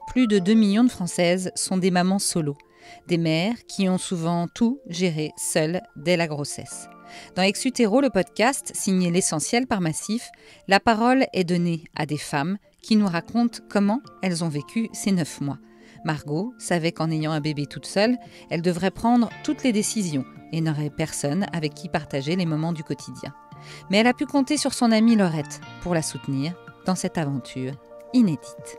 Plus de 2 millions de Françaises sont des mamans solo, des mères qui ont souvent tout géré seules dès la grossesse. Dans Ex Utero, le podcast, signé L'Essentiel par Massif, la parole est donnée à des femmes qui nous racontent comment elles ont vécu ces 9 mois. Margot savait qu'en ayant un bébé toute seule, elle devrait prendre toutes les décisions et n'aurait personne avec qui partager les moments du quotidien. Mais elle a pu compter sur son amie Laurette pour la soutenir dans cette aventure inédite.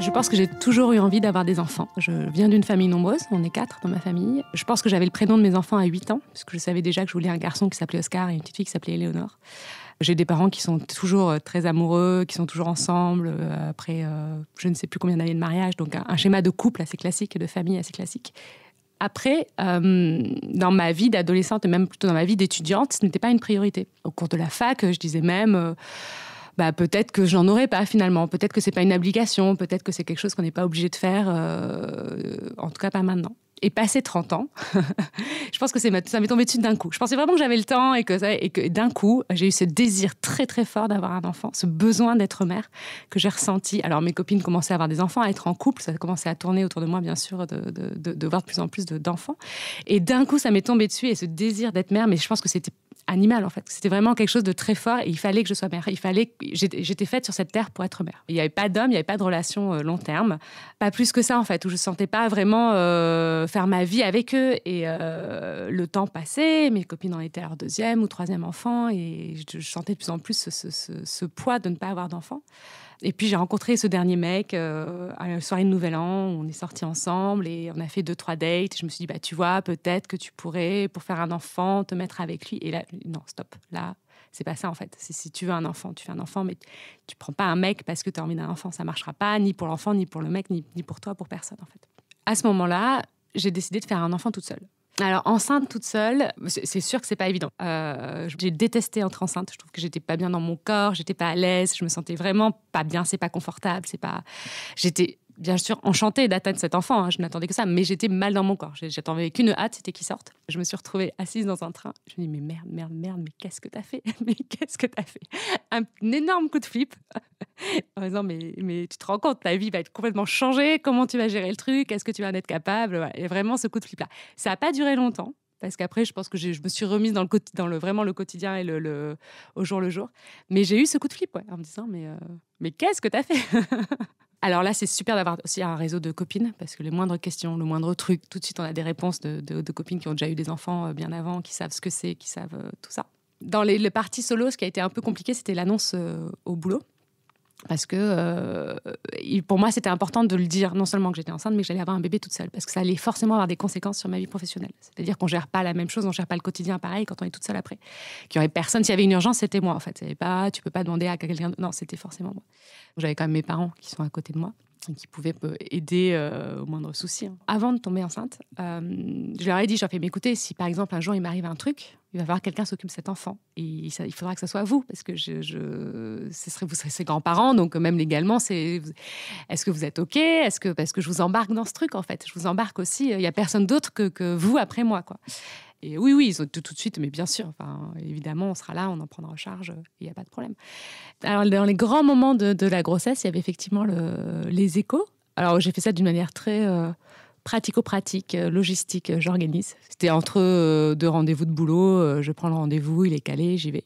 Je pense que j'ai toujours eu envie d'avoir des enfants. Je viens d'une famille nombreuse, on est 4 dans ma famille. Je pense que j'avais le prénom de mes enfants à 8 ans, parce que je savais déjà que je voulais un garçon qui s'appelait Oscar et une petite fille qui s'appelait Éléonore. J'ai des parents qui sont toujours très amoureux, qui sont toujours ensemble, après je ne sais plus combien d'années de mariage, donc un schéma de couple assez classique, de famille assez classique. Après, dans ma vie d'adolescente et même plutôt dans ma vie d'étudiante, ce n'était pas une priorité. Au cours de la fac, je disais même... peut-être que j'en aurais pas finalement, peut-être que c'est pas une obligation, peut-être que c'est quelque chose qu'on n'est pas obligé de faire, en tout cas pas maintenant. Et passé 30 ans, je pense que ça m'est tombé dessus d'un coup. Je pensais vraiment que j'avais le temps et que d'un coup, j'ai eu ce désir très très fort d'avoir un enfant, ce besoin d'être mère que j'ai ressenti. Alors mes copines commençaient à avoir des enfants, à être en couple, ça commençait à tourner autour de moi bien sûr, de voir de plus en plus d'enfants. Et d'un coup, ça m'est tombé dessus et ce désir d'être mère, mais je pense que c'était animal en fait. C'était vraiment quelque chose de très fort et il fallait que je sois mère. J'étais faite sur cette terre pour être mère. Il n'y avait pas d'homme, il n'y avait pas de relation long terme. Pas plus que ça en fait, où je ne sentais pas vraiment faire ma vie avec eux. Et le temps passait, mes copines en étaient à leur 2e ou 3e enfant et je sentais de plus en plus ce poids de ne pas avoir d'enfant. Et puis j'ai rencontré ce dernier mec à la soirée de Nouvel An, on est sortis ensemble et on a fait 2-3 dates. Je me suis dit, tu vois, peut-être que tu pourrais, pour faire un enfant, te mettre avec lui. Et là, non, stop, là, c'est pas ça en fait. Si tu veux un enfant, tu fais un enfant, mais tu prends pas un mec parce que tu as envie d'un enfant. Ça marchera pas, ni pour l'enfant, ni pour le mec, ni pour toi, pour personne en fait. À ce moment-là, j'ai décidé de faire un enfant toute seule. Alors, enceinte toute seule, c'est sûr que c'est pas évident. J'ai détesté être enceinte. Je trouve que j'étais pas bien dans mon corps, j'étais pas à l'aise, je me sentais vraiment pas bien, c'est pas confortable, J'étais bien sûr enchantée d'atteindre cet enfant, hein, je n'attendais que ça, mais j'étais mal dans mon corps. J'attendais qu'une hâte, c'était qu'il sorte. Je me suis retrouvée assise dans un train. Je me dis, mais merde, mais qu'est-ce que t'as fait? Mais qu'est-ce que t'as fait? Un énorme coup de flip. En disant, mais tu te rends compte, ta vie va être complètement changée, comment tu vas gérer le truc, est-ce que tu vas en être capable? Voilà. Et vraiment, ce coup de flip-là. Ça n'a pas duré longtemps, parce qu'après, je pense que je me suis remise dans vraiment le quotidien et au jour le jour. Mais j'ai eu ce coup de flip, en me disant, mais qu'est-ce que tu as fait? Alors là, c'est super d'avoir aussi un réseau de copines, parce que les moindres questions, le moindre truc, tout de suite, on a des réponses de copines qui ont déjà eu des enfants bien avant, qui savent ce que c'est, qui savent tout ça. Dans les parties solo, ce qui a été un peu compliqué, c'était l'annonce au boulot. Parce que pour moi, c'était important de le dire, non seulement que j'étais enceinte, mais que j'allais avoir un bébé toute seule. Parce que ça allait forcément avoir des conséquences sur ma vie professionnelle. C'est-à-dire qu'on ne gère pas la même chose, on ne gère pas le quotidien pareil quand on est toute seule après. Qu'il n'y aurait personne, s'il y avait une urgence, c'était moi en fait. Tu ne peux pas demander à quelqu'un... Non, c'était forcément moi. J'avais quand même mes parents qui sont à côté de moi, qui pouvaient aider au moindre souci. Avant de tomber enceinte, je leur ai dit, mais écoutez, si par exemple un jour il m'arrive un truc, il va falloir que quelqu'un s'occupe de cet enfant. Et il faudra que ce soit vous, parce que vous serez ses grands-parents, donc même légalement, est-ce que vous êtes OK? Parce que je vous embarque dans ce truc, en fait. Je vous embarque aussi, il n'y a personne d'autre que vous après moi, quoi. Et oui, ils ont tout de suite, mais bien sûr, évidemment, on sera là, on en prendra en charge, il n'y a pas de problème. Alors, dans les grands moments de la grossesse, il y avait effectivement les échos. Alors, j'ai fait ça d'une manière très pratico-pratique, logistique, j'organise. C'était entre 2 rendez-vous de boulot, je prends le rendez-vous, il est calé, j'y vais.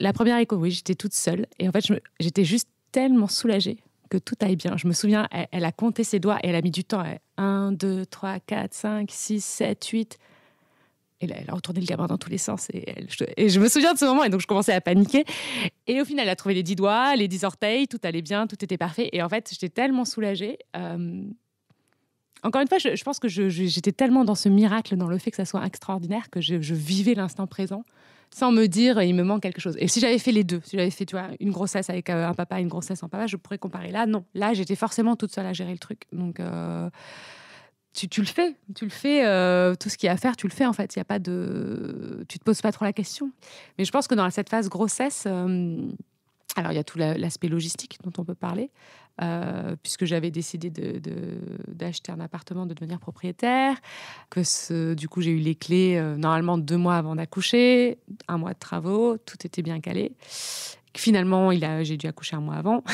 La première écho, oui, j'étais toute seule. Et en fait, j'étais juste tellement soulagée que tout aille bien. Je me souviens, elle a compté ses doigts et elle a mis du temps. 1, 2, 3, 4, 5, 6, 7, 8... Et là, elle a retourné le gamin dans tous les sens. Et je me souviens de ce moment, et donc je commençais à paniquer. Et au final, elle a trouvé les 10 doigts, les 10 orteils, tout allait bien, tout était parfait. Et en fait, j'étais tellement soulagée. Encore une fois, je pense que j'étais tellement dans ce miracle, dans le fait que ça soit extraordinaire, que je vivais l'instant présent, sans me dire, il me manque quelque chose. Et si j'avais fait les deux, si j'avais fait, tu vois, une grossesse avec un papa, une grossesse sans papa, je pourrais comparer. Là, non. Là, j'étais forcément toute seule à gérer le truc. Donc... Tu le fais, tout ce qu'il y a à faire, tu le fais en fait. Il y a pas de, tu te poses pas trop la question. Mais je pense que dans cette phase grossesse, Alors, il y a tout l'aspect logistique dont on peut parler, puisque j'avais décidé d'acheter un appartement, de devenir propriétaire, du coup, j'ai eu les clés normalement 2 mois avant d'accoucher, 1 mois de travaux, tout était bien calé. Finalement, j'ai dû accoucher 1 mois avant.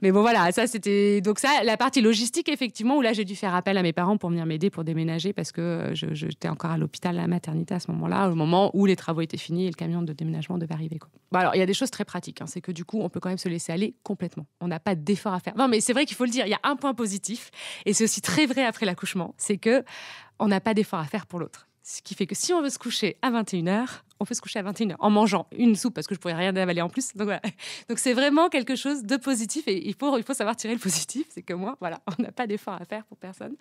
Mais bon, voilà, ça, c'était... Donc ça, la partie logistique, effectivement, où là, j'ai dû faire appel à mes parents pour venir m'aider pour déménager parce que j'étais encore à l'hôpital, à la maternité à ce moment-là, au moment où les travaux étaient finis et le camion de déménagement devait arriver, quoi. Bon, alors, il y a des choses très pratiques, hein. C'est que du coup, on peut quand même se laisser aller complètement. On n'a pas d'effort à faire. Non, mais c'est vrai qu'il faut le dire, il y a un point positif, et c'est aussi très vrai après l'accouchement, c'est que on n'a pas d'effort à faire pour l'autre. Ce qui fait que si on veut se coucher à 21h, on peut se coucher à 21h en mangeant une soupe parce que je ne pourrais rien avaler en plus. Donc voilà. Donc c'est vraiment quelque chose de positif et il faut savoir tirer le positif. C'est que moi, voilà, on n'a pas d'effort à faire pour personne.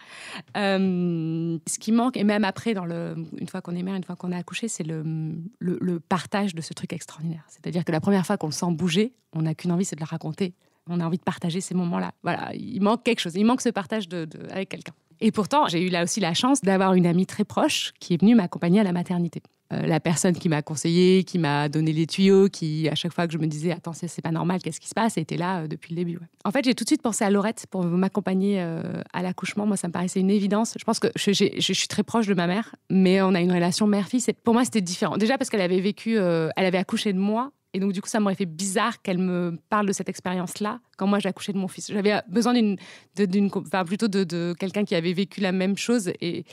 Ce qui manque, et même après, une fois qu'on est mère, une fois qu'on a accouché, c'est le partage de ce truc extraordinaire. C'est-à-dire que la première fois qu'on le sent bouger, on n'a qu'une envie, c'est de le raconter. On a envie de partager ces moments-là. Voilà, il manque quelque chose. Il manque ce partage avec quelqu'un. Et pourtant, j'ai eu là aussi la chance d'avoir une amie très proche qui est venue m'accompagner à la maternité. La personne qui m'a conseillé, qui m'a donné les tuyaux, qui, à chaque fois que je me disais « Attends, c'est pas normal, qu'est-ce qui se passe ?» était là depuis le début. Ouais. En fait, j'ai tout de suite pensé à Laurette pour m'accompagner à l'accouchement. Moi, ça me paraissait une évidence. Je pense que je suis très proche de ma mère, mais on a une relation mère-fille. Pour moi, c'était différent. Déjà parce qu'elle avait accouché de moi. Et donc, du coup, ça m'aurait fait bizarre qu'elle me parle de cette expérience-là quand moi, j'ai accouché de mon fils. J'avais besoin plutôt de quelqu'un qui avait vécu la même chose. Et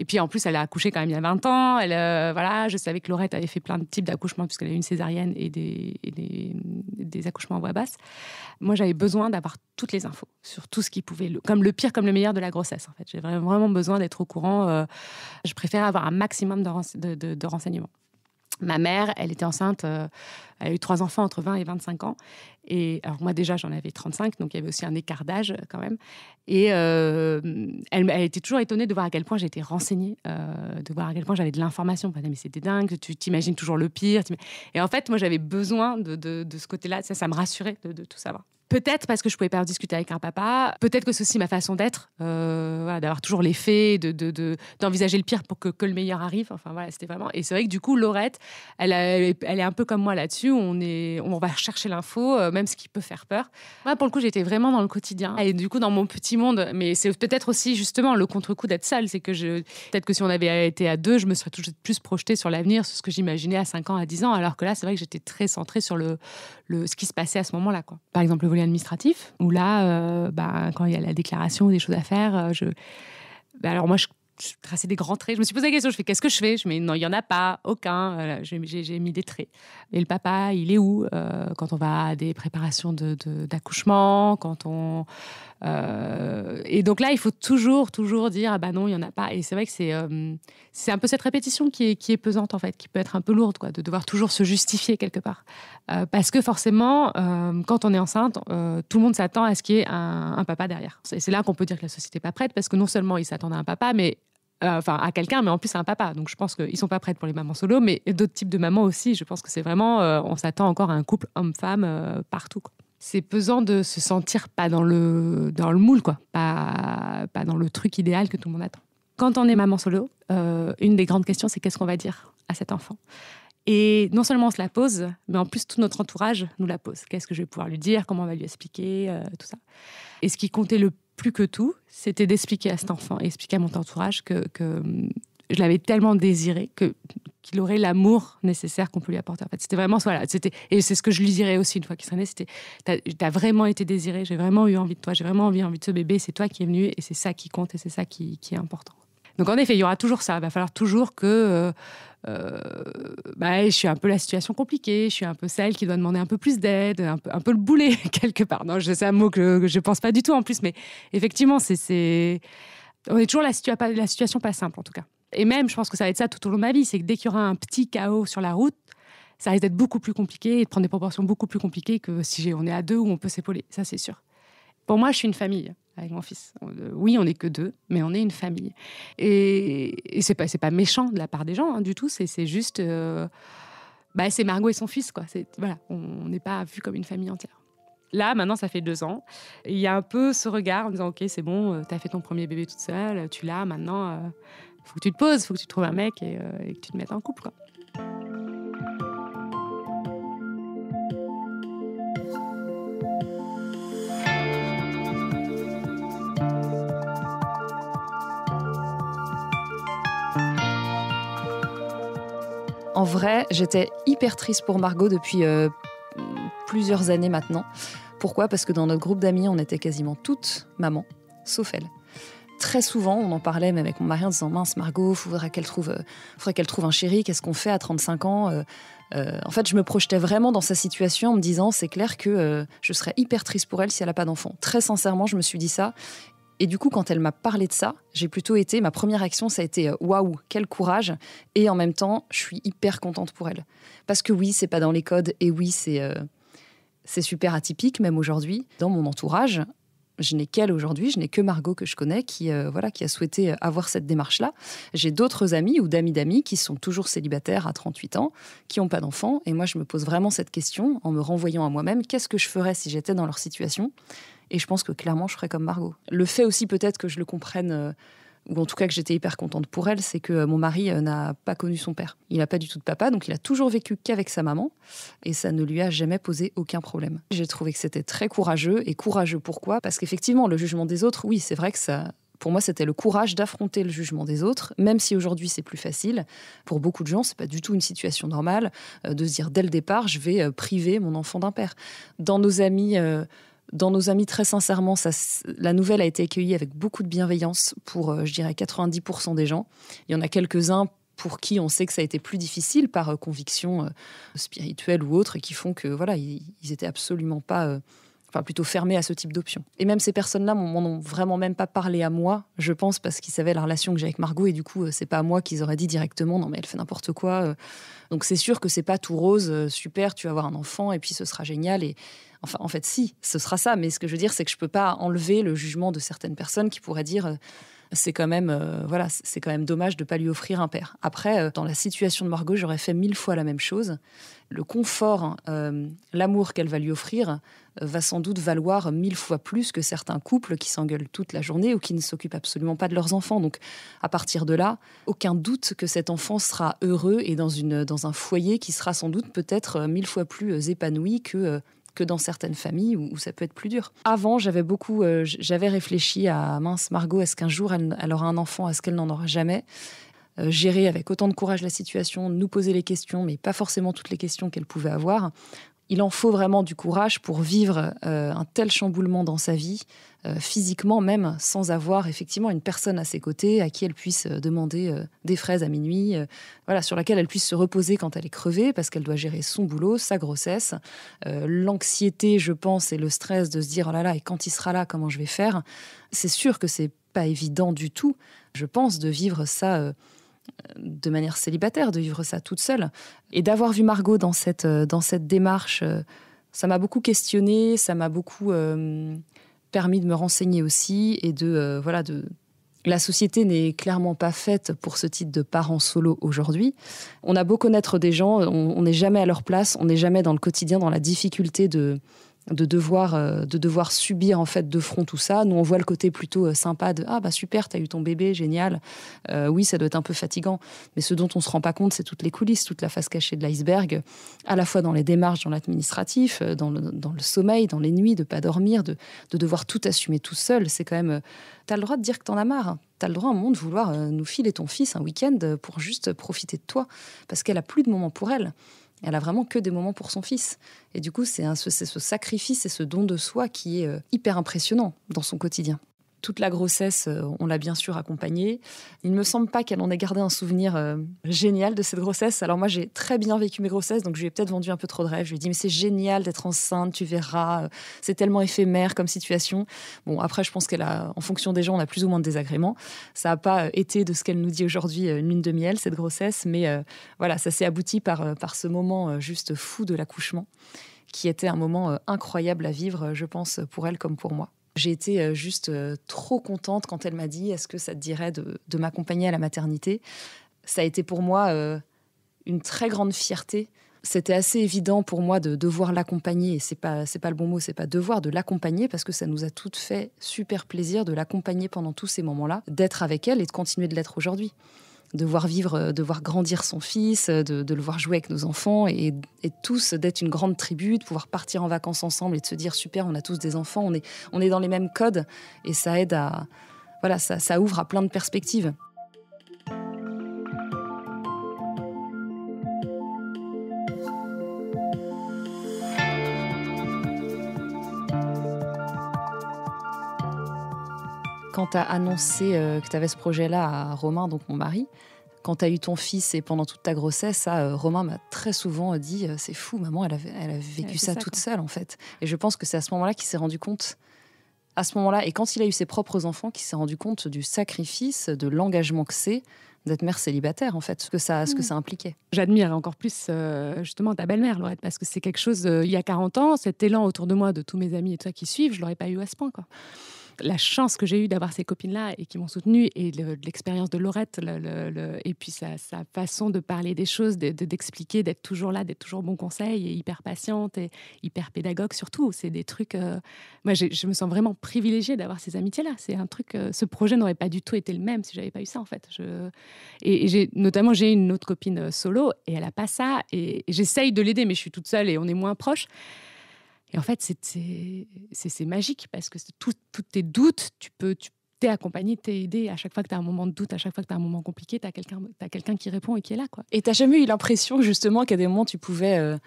puis, en plus, elle a accouché quand même il y a 20 ans. Voilà, je savais que Laurette avait fait plein de types d'accouchements puisqu'elle a eu une césarienne et des accouchements en voix basse. Moi, j'avais besoin d'avoir toutes les infos sur tout ce qui pouvait, comme le pire comme le meilleur de la grossesse, en fait. J'ai vraiment besoin d'être au courant. Je préfère avoir un maximum de renseignements. Ma mère, elle était enceinte, elle a eu 3 enfants entre 20 et 25 ans. Et alors moi déjà, j'en avais 35, donc il y avait aussi un écart d'âge quand même. Et elle était toujours étonnée de voir à quel point j'étais renseignée, de voir à quel point j'avais de l'information. Mais c'était dingue, tu t'imagines toujours le pire. Et en fait, moi, j'avais besoin de ce côté-là, ça me rassurait de tout savoir. Peut-être parce que je pouvais pas en discuter avec un papa. Peut-être que c'est aussi ma façon d'être, voilà, d'avoir toujours les faits, d'envisager le pire pour que le meilleur arrive. Enfin voilà, c'était vraiment. Et c'est vrai que du coup, Laurette, elle est un peu comme moi là-dessus. On va chercher l'info, même ce qui peut faire peur. Moi, pour le coup, j'étais vraiment dans le quotidien et du coup dans mon petit monde. Mais c'est peut-être aussi justement le contre-coup d'être seule, c'est que peut-être que si on avait été à 2, je me serais toujours plus projetée sur l'avenir, sur ce que j'imaginais à 5 ans, à 10 ans. Alors que là, c'est vrai que j'étais très centrée sur ce qui se passait à ce moment-là, quoi. Par exemple, le volet administratif, où là, quand il y a la déclaration ou des choses à faire, alors moi, je traçais des grands traits. Je me suis posé la question, je fais qu'est-ce que je fais? Non, il n'y en a pas, aucun. Voilà, j'ai mis des traits. Et le papa, il est où quand on va à des préparations d'accouchement, quand on... Et donc là, il faut toujours dire, ah bah non, il n'y en a pas. Et c'est vrai que c'est un peu cette répétition qui est pesante, en fait, qui peut être un peu lourde, quoi, de devoir toujours se justifier quelque part. Parce que forcément, quand on est enceinte, tout le monde s'attend à ce qu'il y ait un papa derrière. Et c'est là qu'on peut dire que la société n'est pas prête, parce que non seulement ils s'attendent à un papa, mais à quelqu'un, mais en plus à un papa. Donc je pense qu'ils ne sont pas prêts pour les mamans solo, mais d'autres types de mamans aussi. Je pense que c'est vraiment, on s'attend encore à un couple homme-femme partout, quoi. C'est pesant de se sentir pas dans le moule, quoi. Pas dans le truc idéal que tout le monde attend. Quand on est maman solo, une des grandes questions, c'est qu'est-ce qu'on va dire à cet enfant? Et non seulement on se la pose, mais en plus tout notre entourage nous la pose. Qu'est-ce que je vais pouvoir lui dire? Comment on va lui expliquer? Tout ça. Et ce qui comptait le plus que tout, c'était d'expliquer à cet enfant et expliquer à mon entourage que je l'avais tellement désiré qu'il aurait l'amour nécessaire qu'on peut lui apporter. En fait, c'était vraiment voilà, et c'est ce que je lui dirais aussi une fois qu'il serait né, c'était t'as vraiment été désiré, j'ai vraiment eu envie de toi, j'ai vraiment envie de ce bébé, c'est toi qui es venu et c'est ça qui compte et c'est ça qui est important. Donc en effet, il y aura toujours ça. Il va falloir toujours que je suis un peu la situation compliquée, je suis un peu celle qui doit demander un peu plus d'aide, un peu le boulet quelque part. Non, c'est un mot que je pense pas du tout en plus, mais effectivement, on est toujours la situation pas simple en tout cas. Et même, je pense que ça va être ça tout au long de ma vie, c'est que dès qu'il y aura un petit chaos sur la route, ça risque d'être beaucoup plus compliqué et de prendre des proportions beaucoup plus compliquées que si on est à 2 où on peut s'épauler. Ça, c'est sûr. Pour moi, je suis une famille avec mon fils. Oui, on n'est que 2, mais on est une famille. Et c'est pas méchant de la part des gens, hein, du tout. C'est juste... c'est Margot et son fils, quoi. Voilà, on n'est pas vu comme une famille entière. Là, maintenant, ça fait 2 ans. Il y a un peu ce regard en disant « Ok, c'est bon, t'as fait ton premier bébé toute seule, tu l'as, maintenant, faut que tu te poses, faut que tu trouves un mec et que tu te mettes en couple, quoi. » En vrai, j'étais hyper triste pour Margot depuis plusieurs années maintenant. Pourquoi ? Parce que dans notre groupe d'amis, on était quasiment toutes mamans, sauf elle. Très souvent, on en parlait même avec mon mari en disant « Mince, Margot, faudrait qu'elle trouve un chéri, qu'est-ce qu'on fait à 35 ans ?» En fait, je me projetais vraiment dans sa situation en me disant « C'est clair que je serais hyper triste pour elle si elle n'a pas d'enfant. » Très sincèrement, je me suis dit ça. Et du coup, quand elle m'a parlé de ça, ma première action, ça a été « Waouh, quel courage !» Et en même temps, je suis hyper contente pour elle. Parce que oui, c'est pas dans les codes, et oui, c'est super atypique, même aujourd'hui. Dans mon entourage, je n'ai qu'elle aujourd'hui, je n'ai que Margot que je connais qui a souhaité avoir cette démarche-là. J'ai d'autres amis ou d'amis qui sont toujours célibataires à 38 ans, qui n'ont pas d'enfants. Et moi, je me pose vraiment cette question en me renvoyant à moi-même. Qu'est-ce que je ferais si j'étais dans leur situation ? Et je pense que clairement, je ferais comme Margot. Le fait aussi peut-être que je le comprenne, ou en tout cas que j'étais hyper contente pour elle, c'est que mon mari n'a pas connu son père. Il n'a pas du tout de papa, donc il a toujours vécu qu'avec sa maman. Et ça ne lui a jamais posé aucun problème. J'ai trouvé que c'était très courageux. Et courageux pourquoi ? Parce qu'effectivement, le jugement des autres, oui, c'est vrai que ça... Pour moi, c'était le courage d'affronter le jugement des autres, même si aujourd'hui, c'est plus facile. Pour beaucoup de gens, c'est pas du tout une situation normale de se dire dès le départ, je vais priver mon enfant d'un père. Dans nos amis, très sincèrement, la nouvelle a été accueillie avec beaucoup de bienveillance pour, je dirais, 90% des gens. Il y en a quelques-uns pour qui on sait que ça a été plus difficile par conviction spirituelle ou autre, et qui font que voilà, ils étaient absolument pas... plutôt fermés à ce type d'option. Et même ces personnes-là m'en ont vraiment même pas parlé à moi, je pense, parce qu'ils savaient la relation que j'ai avec Margot, et du coup, c'est pas à moi qu'ils auraient dit directement « Non, mais elle fait n'importe quoi ». Donc c'est sûr que c'est pas tout rose, super, tu vas avoir un enfant, et puis ce sera génial. Et enfin, en fait, si, ce sera ça. Mais ce que je veux dire, c'est que je peux pas enlever le jugement de certaines personnes qui pourraient dire... c'est quand même dommage de ne pas lui offrir un père. Après, dans la situation de Margot, j'aurais fait 1000 fois la même chose. Le confort, l'amour qu'elle va lui offrir va sans doute valoir 1000 fois plus que certains couples qui s'engueulent toute la journée ou qui ne s'occupent absolument pas de leurs enfants. Donc, à partir de là, aucun doute que cet enfant sera heureux et dans un foyer qui sera sans doute peut-être 1000 fois plus épanoui que dans certaines familles où ça peut être plus dur. Avant, j'avais réfléchi à « Mince, Margot, est-ce qu'un jour elle aura un enfant ? Est-ce qu'elle n'en aura jamais ?» Gérer avec autant de courage la situation, nous poser les questions, mais pas forcément toutes les questions qu'elle pouvait avoir. Il en faut vraiment du courage pour vivre un tel chamboulement dans sa vie, physiquement même, sans avoir effectivement une personne à ses côtés à qui elle puisse demander des fraises à minuit, sur laquelle elle puisse se reposer quand elle est crevée, parce qu'elle doit gérer son boulot, sa grossesse, l'anxiété, je pense, et le stress de se dire « Oh là là, et quand il sera là, comment je vais faire ?» C'est sûr que c'est pas évident du tout, je pense, de vivre ça de manière célibataire, de vivre ça toute seule. Et d'avoir vu Margot dans cette démarche, ça m'a beaucoup questionnée, ça m'a beaucoup permis de me renseigner aussi, et la société n'est clairement pas faite pour ce type de parents solo aujourd'hui. On a beau connaître des gens, on n'est jamais à leur place, on n'est jamais dans le quotidien, dans la difficulté de devoir subir en fait de front tout ça. Nous, on voit le côté plutôt sympa de « Ah bah super, t'as eu ton bébé, génial. Oui, ça doit être un peu fatigant. » Mais ce dont on se rend pas compte, c'est toutes les coulisses, toute la face cachée de l'iceberg, à la fois dans les démarches, dans l'administratif, dans le sommeil, dans les nuits, de pas dormir, de devoir tout assumer tout seul. C'est quand même... T'as le droit de dire que t'en as marre. T'as le droit à un moment de vouloir nous filer ton fils un week-end pour juste profiter de toi. Parce qu'elle a plus de moments pour elle. Elle a vraiment que des moments pour son fils. Et du coup, c'est ce sacrifice et ce don de soi qui est hyper impressionnant dans son quotidien. Toute la grossesse, on l'a bien sûr accompagnée. Il ne me semble pas qu'elle en ait gardé un souvenir génial de cette grossesse. Alors moi, j'ai très bien vécu mes grossesses, donc je lui ai peut-être vendu un peu trop de rêves. Je lui ai dit, mais c'est génial d'être enceinte, tu verras. C'est tellement éphémère comme situation. Bon, après, je pense en fonction des gens, on a plus ou moins de désagréments. Ça n'a pas été de ce qu'elle nous dit aujourd'hui une lune de miel, cette grossesse. Mais ça s'est abouti par ce moment juste fou de l'accouchement, qui était un moment incroyable à vivre, je pense, pour elle comme pour moi. J'ai été juste trop contente quand elle m'a dit « Est-ce que ça te dirait de m'accompagner à la maternité ?» Ça a été pour moi une très grande fierté. C'était assez évident pour moi de devoir l'accompagner. Et c'est pas le bon mot, c'est pas devoir, de l'accompagner, parce que ça nous a toutes fait super plaisir de l'accompagner pendant tous ces moments-là, d'être avec elle et de continuer de l'être aujourd'hui. De voir vivre, de voir grandir son fils, de le voir jouer avec nos enfants et tous d'être une grande tribu, de pouvoir partir en vacances ensemble et de se dire super, on a tous des enfants, on est dans les mêmes codes et ça aide à... ça ouvre à plein de perspectives. Quand tu as annoncé que tu avais ce projet-là à Romain, donc mon mari, quand tu as eu ton fils et pendant toute ta grossesse, ça, Romain m'a très souvent dit c'est fou, maman, elle a vécu ça toute seule en fait. Et je pense que c'est à ce moment-là qu'il s'est rendu compte. À ce moment-là, et quand il a eu ses propres enfants, qu'il s'est rendu compte du sacrifice, de l'engagement que c'est d'être mère célibataire, en fait, ce que ça impliquait. J'admire encore plus justement ta belle-mère, Laurette, parce que c'est quelque chose, il y a 40 ans, cet élan autour de moi, de tous mes amis et tout ça qui suivent, je ne l'aurais pas eu à ce point, quoi. La chance que j'ai eue d'avoir ces copines-là et qui m'ont soutenue, et l'expérience de Laurette, et puis sa façon de parler des choses, d'expliquer, d'être toujours là, d'être toujours bon conseil, et hyper patiente et hyper pédagogue surtout. C'est des trucs... moi, je me sens vraiment privilégiée d'avoir ces amitiés-là. C'est un truc... ce projet n'aurait pas du tout été le même si je n'avais pas eu ça, en fait. J'ai une autre copine solo, et elle n'a pas ça, et j'essaye de l'aider, mais je suis toute seule et on est moins proches. Et en fait, c'est magique parce que tous tes doutes, tu t'es accompagné, t'es aidé. À chaque fois que tu as un moment de doute, à chaque fois que tu as un moment compliqué, tu as quelqu'un qui répond et qui est là, quoi. Et tu n'as jamais eu l'impression, justement, qu'à des moments, tu pouvais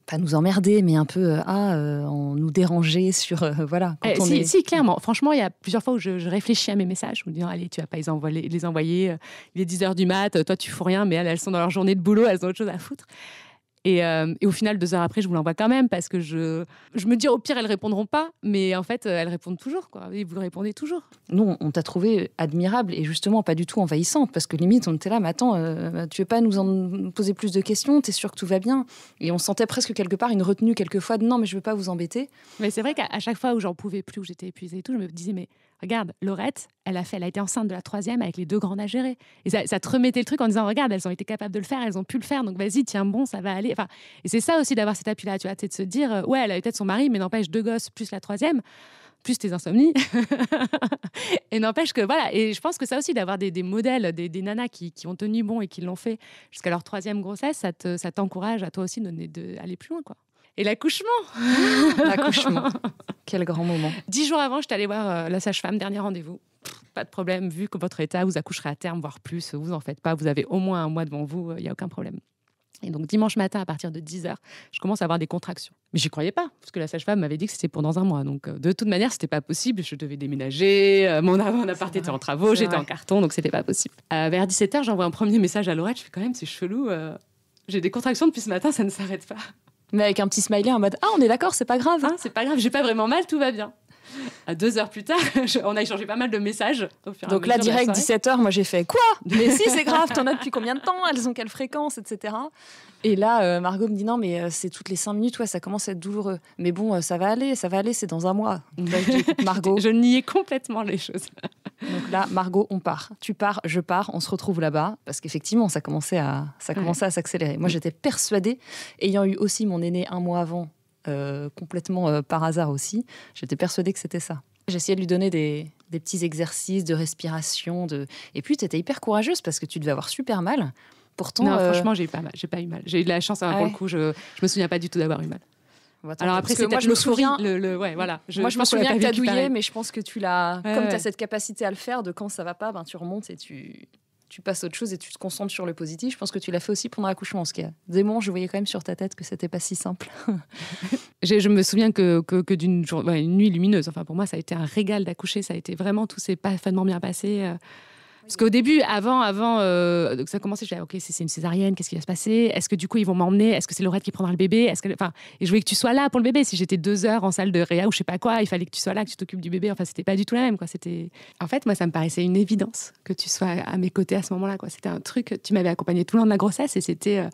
pas nous emmerder, mais un peu en nous déranger sur... voilà. Si, clairement. Franchement, il y a plusieurs fois où je réfléchis à mes messages, en me disant, allez, tu vas pas les envoyer. Il est 10h du mat, toi, tu fous rien, mais elles sont dans leur journée de boulot, elles ont autre chose à foutre. Et au final, 2 heures après, je vous l'envoie quand même parce que je me dis au pire, elles répondront pas, mais en fait, elles répondent toujours, quoi. Et vous répondez toujours. Nous, on t'a trouvé admirable et justement pas du tout envahissante parce que limite, on était là, mais attends, tu veux pas nous poser plus de questions? T'es sûr que tout va bien? Et on sentait presque quelque part une retenue quelquefois de non, mais je veux pas vous embêter. Mais c'est vrai qu'à chaque fois où j'en pouvais plus, où j'étais épuisée et tout, je me disais, mais regarde, Laurette, elle a été enceinte de la 3e avec les 2 grands à gérer. Et ça te remettait le truc en disant, regarde, elles ont été capables de le faire, elles ont pu le faire, donc vas-y, tiens bon, ça va aller. Enfin, et c'est ça aussi d'avoir cet appui-là, tu vois, c'est de se dire, ouais, elle a peut-être son mari, mais n'empêche 2 gosses plus la 3e, plus tes insomnies. Et n'empêche que, voilà, et je pense que ça aussi, d'avoir des modèles, des nanas qui ont tenu bon et qui l'ont fait jusqu'à leur 3e grossesse, ça t'encourage à toi aussi d'aller plus loin, quoi. Et l'accouchement. L'accouchement. Quel grand moment. 10 jours avant, je suis allée voir la sage-femme, dernier rendez-vous. Pas de problème, vu que votre état, vous accoucherez à terme, voire plus, vous en faites pas, vous avez au moins 1 mois devant vous, il n'y a aucun problème. Et donc dimanche matin, à partir de 10h, je commence à avoir des contractions. Mais j'y croyais pas, parce que la sage-femme m'avait dit que c'était pour dans 1 mois. Donc de toute manière, c'était pas possible. Je devais déménager, mon appart était en travaux, j'étais en carton, donc c'était pas possible. Vers 17h, j'envoie un premier message à Laurette, je fais quand même, c'est chelou, j'ai des contractions depuis ce matin, ça ne s'arrête pas. Mais avec un petit smiley en mode « Ah, on est d'accord, c'est pas grave. Ah, c'est pas grave, j'ai pas vraiment mal, tout va bien. » À 2 heures plus tard, on a échangé pas mal de messages. Donc là, direct, 17h, moi j'ai fait « Quoi ? Mais si, c'est grave, t'en as depuis combien de temps? Elles ont quelle fréquence, etc. » Et là, Margot me dit « Non, mais c'est toutes les 5 minutes, ouais, ça commence à être douloureux. Mais bon, ça va aller, c'est dans 1 mois. » Margot. Je niais complètement les choses. Donc là, Margot, on part. Tu pars, je pars, on se retrouve là-bas. Parce qu'effectivement, ça commençait à s'accélérer. Moi, j'étais persuadée, ayant eu aussi mon aîné 1 mois avant, complètement par hasard aussi, j'étais persuadée que c'était ça. J'essayais de lui donner des petits exercices de respiration. Et puis, tu étais hyper courageuse parce que tu devais avoir super mal. Pourtant, non, franchement, j'ai pas eu mal. J'ai eu de la chance, pour le coup, je me souviens pas du tout d'avoir eu mal. Alors après, c'est moi, je me souviens. Ouais, voilà. Moi, je me souviens que tu as douillé, mais je pense que tu l'as. Comme tu as cette capacité à le faire, de quand ça va pas, tu remontes et tu passes à autre chose et tu te concentres sur le positif. Je pense que tu l'as fait aussi pendant l'accouchement. Parce qu'il y a des moments, je voyais quand même sur ta tête que c'était pas si simple. Je me souviens que d'une une nuit lumineuse. Enfin, pour moi, ça a été un régal d'accoucher. Ça a été vraiment, tout s'est parfaitement bien passé. Parce qu'au début, avant que ça commençait, je disais, ok, c'est une césarienne, qu'est-ce qui va se passer? Est-ce que du coup, ils vont m'emmener? Est-ce que c'est Laurette qui prendra le bébé? Et je voulais que tu sois là pour le bébé. Si j'étais 2 heures en salle de réa ou je sais pas quoi, il fallait que tu sois là, que tu t'occupes du bébé. Enfin, c'était pas du tout la même, quoi. En fait, moi, ça me paraissait une évidence que tu sois à mes côtés à ce moment-là, quoi. C'était un truc, tu m'avais accompagnée tout le long de la grossesse et c'était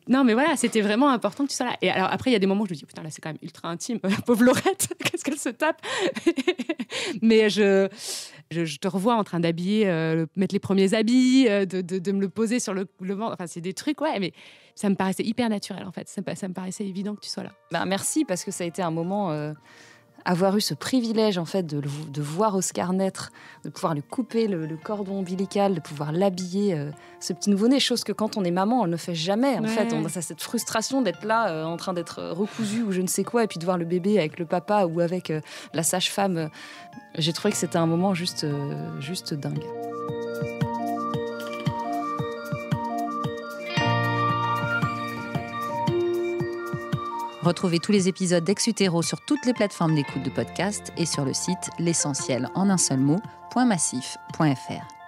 non, mais voilà, c'était vraiment important que tu sois là. Et alors après, il y a des moments où je me dis, putain, là, c'est quand même ultra intime. Pauvre Laurette, qu'est-ce qu'elle se tape? Mais je te revois en train d'habiller, mettre les premiers habits, de me le poser sur le ventre. Enfin, c'est des trucs, ouais, mais ça me paraissait hyper naturel, en fait. Ça me paraissait évident que tu sois là. Merci, parce que ça a été un moment... avoir eu ce privilège, en fait, de voir Oscar naître, de pouvoir lui couper le cordon ombilical, de pouvoir l'habiller, ce petit nouveau-né, chose que quand on est maman, on ne fait jamais. En fait, on a cette frustration d'être là, en train d'être recousu ou je ne sais quoi, et puis de voir le bébé avec le papa ou avec la sage-femme. J'ai trouvé que c'était un moment juste dingue. Retrouvez tous les épisodes d'Ex-Utéro sur toutes les plateformes d'écoute de podcast et sur le site l'essentiel en un seul mot.massif.fr.